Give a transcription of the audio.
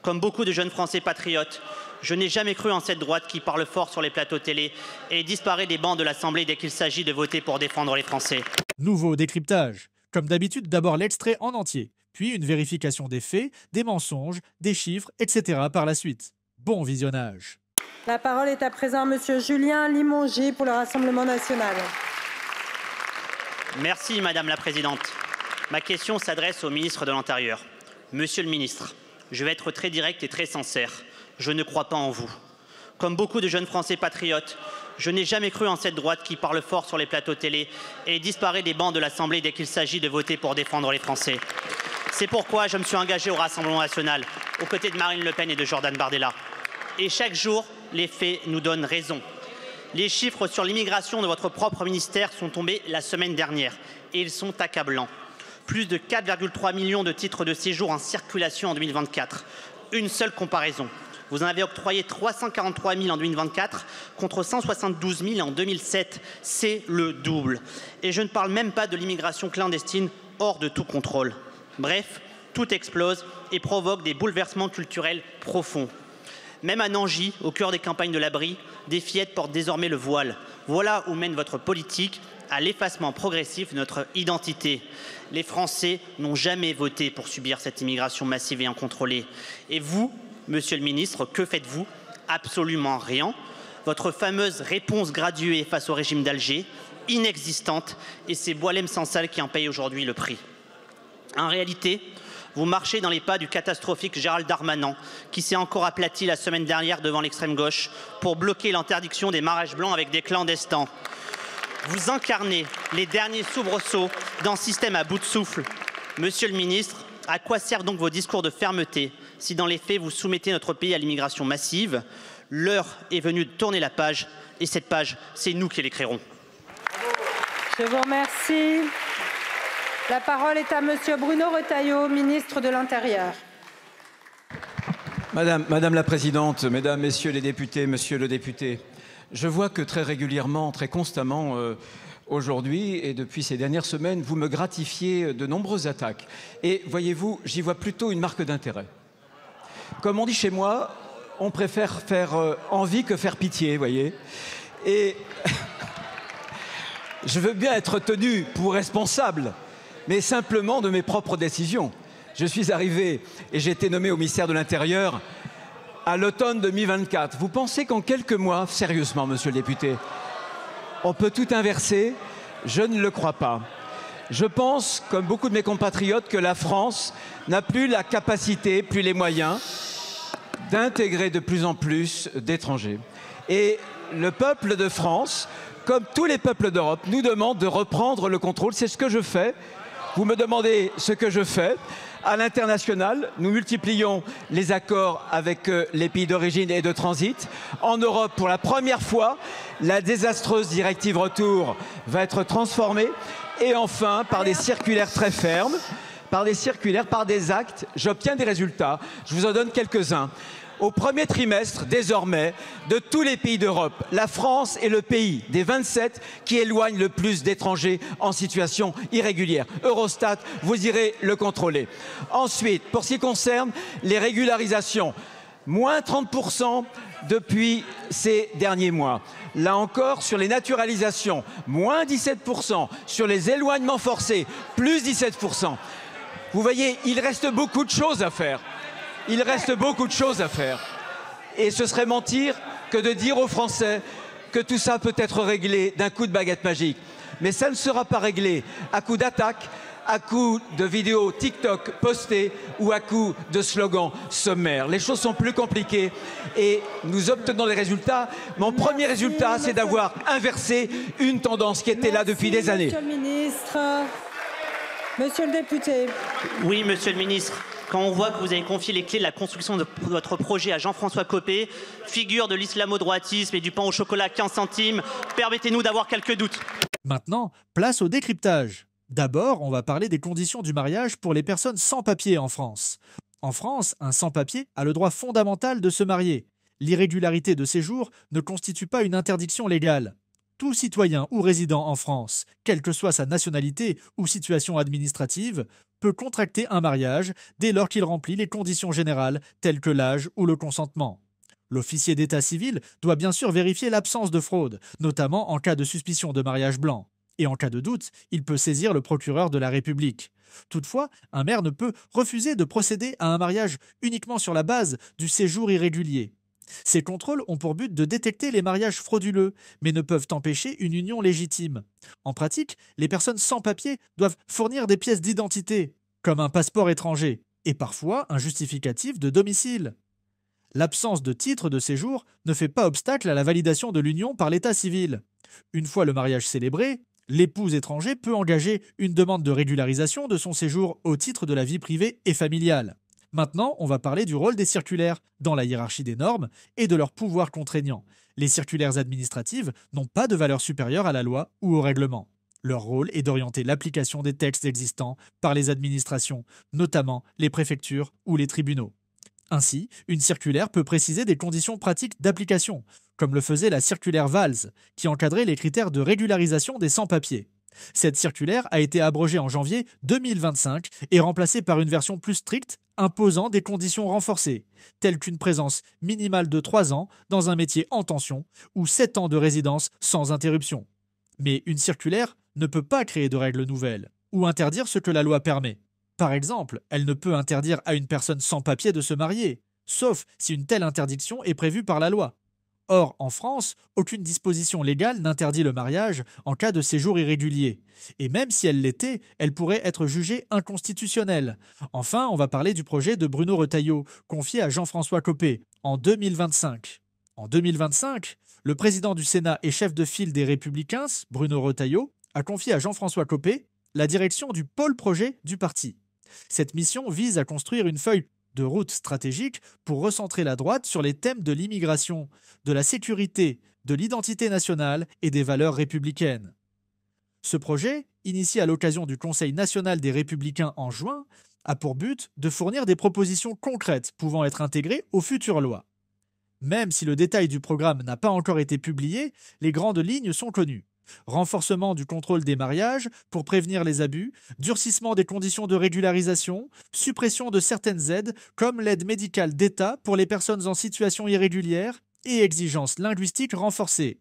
Comme beaucoup de jeunes Français patriotes, je n'ai jamais cru en cette droite qui parle fort sur les plateaux télé et disparaît des bancs de l'Assemblée dès qu'il s'agit de voter pour défendre les Français. Nouveau décryptage. Comme d'habitude, d'abord l'extrait en entier, puis une vérification des faits, des mensonges, des chiffres, etc. par la suite. Bon visionnage. La parole est à présent à monsieur Julien Limongi pour le Rassemblement national. Merci Madame la Présidente. Ma question s'adresse au ministre de l'Intérieur. Monsieur le ministre, je vais être très direct et très sincère. Je ne crois pas en vous. Comme beaucoup de jeunes Français patriotes, je n'ai jamais cru en cette droite qui parle fort sur les plateaux télé et disparaît des bancs de l'Assemblée dès qu'il s'agit de voter pour défendre les Français. C'est pourquoi je me suis engagé au Rassemblement national, aux côtés de Marine Le Pen et de Jordan Bardella. Et chaque jour, les faits nous donnent raison. Les chiffres sur l'immigration de votre propre ministère sont tombés la semaine dernière et ils sont accablants. Plus de 4,3 millions de titres de séjour en circulation en 2024. Une seule comparaison. Vous en avez octroyé 343 000 en 2024 contre 172 000 en 2007. C'est le double. Et je ne parle même pas de l'immigration clandestine hors de tout contrôle. Bref, tout explose et provoque des bouleversements culturels profonds. Même à Nangy, au cœur des campagnes de l'abri, des fillettes portent désormais le voile. Voilà où mène votre politique, à l'effacement progressif de notre identité. Les Français n'ont jamais voté pour subir cette immigration massive et incontrôlée. Et vous, Monsieur le ministre, que faites-vous? Absolument rien. Votre fameuse réponse graduée face au régime d'Alger, inexistante, et c'est Boualem Sansal qui en paye aujourd'hui le prix. En réalité, vous marchez dans les pas du catastrophique Gérald Darmanin, qui s'est encore aplati la semaine dernière devant l'extrême gauche pour bloquer l'interdiction des mariages blancs avec des clandestins. Vous incarnez les derniers soubresauts d'un système à bout de souffle. Monsieur le ministre, à quoi servent donc vos discours de fermeté si dans les faits vous soumettez notre pays à l'immigration massive? L'heure est venue de tourner la page et cette page, c'est nous qui l'écrirons. Je vous remercie. La parole est à monsieur Bruno Retailleau, ministre de l'Intérieur. Madame la Présidente, Mesdames, Messieurs les députés, Monsieur le député, je vois que très régulièrement, très constamment, aujourd'hui et depuis ces dernières semaines, vous me gratifiez de nombreuses attaques. Et voyez-vous, j'y vois plutôt une marque d'intérêt. Comme on dit chez moi, on préfère faire envie que faire pitié, voyez. Et je veux bien être tenu pour responsable, mais simplement de mes propres décisions. Je suis arrivé et j'ai été nommé au ministère de l'Intérieur à l'automne 2024. Vous pensez qu'en quelques mois, sérieusement, monsieur le député, on peut tout inverser? Je ne le crois pas. Je pense, comme beaucoup de mes compatriotes, que la France n'a plus la capacité, plus les moyens d'intégrer de plus en plus d'étrangers. Et le peuple de France, comme tous les peuples d'Europe, nous demande de reprendre le contrôle. C'est ce que je fais. Vous me demandez ce que je fais. À l'international, nous multiplions les accords avec les pays d'origine et de transit. En Europe, pour la première fois, la désastreuse directive retour va être transformée. Et enfin, par des circulaires très fermes, par des actes, j'obtiens des résultats. Je vous en donne quelques-uns. Au premier trimestre, désormais, de tous les pays d'Europe, la France est le pays des 27 qui éloigne le plus d'étrangers en situation irrégulière. Eurostat, vous irez le contrôler. Ensuite, pour ce qui concerne les régularisations, moins 30% depuis ces derniers mois. Là encore, sur les naturalisations, moins 17%. Sur les éloignements forcés, plus 17%. Vous voyez, il reste beaucoup de choses à faire. Il reste beaucoup de choses à faire. Et ce serait mentir que de dire aux Français que tout ça peut être réglé d'un coup de baguette magique. Mais ça ne sera pas réglé à coup d'attaque, à coup de vidéos TikTok postées ou à coup de slogans sommaires. Les choses sont plus compliquées et nous obtenons des résultats. Mon premier résultat, c'est d'avoir inversé une tendance qui était là depuis des années. Monsieur le ministre, monsieur le député. Oui, monsieur le ministre. Quand on voit que vous avez confié les clés de la construction de votre projet à Jean-François Copé, figure de l'islamo-droitisme et du pain au chocolat 15 centimes, permettez-nous d'avoir quelques doutes. Maintenant, place au décryptage. D'abord, on va parler des conditions du mariage pour les personnes sans papier en France. En France, un sans-papier a le droit fondamental de se marier. L'irrégularité de séjour ne constitue pas une interdiction légale. Tout citoyen ou résident en France, quelle que soit sa nationalité ou situation administrative, peut contracter un mariage dès lors qu'il remplit les conditions générales telles que l'âge ou le consentement. L'officier d'état civil doit bien sûr vérifier l'absence de fraude, notamment en cas de suspicion de mariage blanc. Et en cas de doute, il peut saisir le procureur de la République. Toutefois, un maire ne peut refuser de procéder à un mariage uniquement sur la base du séjour irrégulier. Ces contrôles ont pour but de détecter les mariages frauduleux, mais ne peuvent empêcher une union légitime. En pratique, les personnes sans papier doivent fournir des pièces d'identité, comme un passeport étranger, et parfois un justificatif de domicile. L'absence de titre de séjour ne fait pas obstacle à la validation de l'union par l'état civil. Une fois le mariage célébré, l'épouse étranger peut engager une demande de régularisation de son séjour au titre de la vie privée et familiale. Maintenant, on va parler du rôle des circulaires dans la hiérarchie des normes et de leur pouvoir contraignant. Les circulaires administratives n'ont pas de valeur supérieure à la loi ou au règlement. Leur rôle est d'orienter l'application des textes existants par les administrations, notamment les préfectures ou les tribunaux. Ainsi, une circulaire peut préciser des conditions pratiques d'application, comme le faisait la circulaire Valls, qui encadrait les critères de régularisation des sans-papiers. Cette circulaire a été abrogée en janvier 2025 et remplacée par une version plus stricte imposant des conditions renforcées, telles qu'une présence minimale de 3 ans dans un métier en tension ou 7 ans de résidence sans interruption. Mais une circulaire ne peut pas créer de règles nouvelles ou interdire ce que la loi permet. Par exemple, elle ne peut interdire à une personne sans papier de se marier, sauf si une telle interdiction est prévue par la loi. Or, en France, aucune disposition légale n'interdit le mariage en cas de séjour irrégulier. Et même si elle l'était, elle pourrait être jugée inconstitutionnelle. Enfin, on va parler du projet de Bruno Retailleau, confié à Jean-François Copé, en 2025. En 2025, le président du Sénat et chef de file des Républicains, Bruno Retailleau, a confié à Jean-François Copé la direction du pôle projet du parti. Cette mission vise à construire une feuille de route stratégique pour recentrer la droite sur les thèmes de l'immigration, de la sécurité, de l'identité nationale et des valeurs républicaines. Ce projet, initié à l'occasion du Conseil national des Républicains en juin, a pour but de fournir des propositions concrètes pouvant être intégrées aux futures lois. Même si le détail du programme n'a pas encore été publié, les grandes lignes sont connues. Renforcement du contrôle des mariages pour prévenir les abus, durcissement des conditions de régularisation, suppression de certaines aides comme l'aide médicale d'État pour les personnes en situation irrégulière et exigences linguistiques renforcées.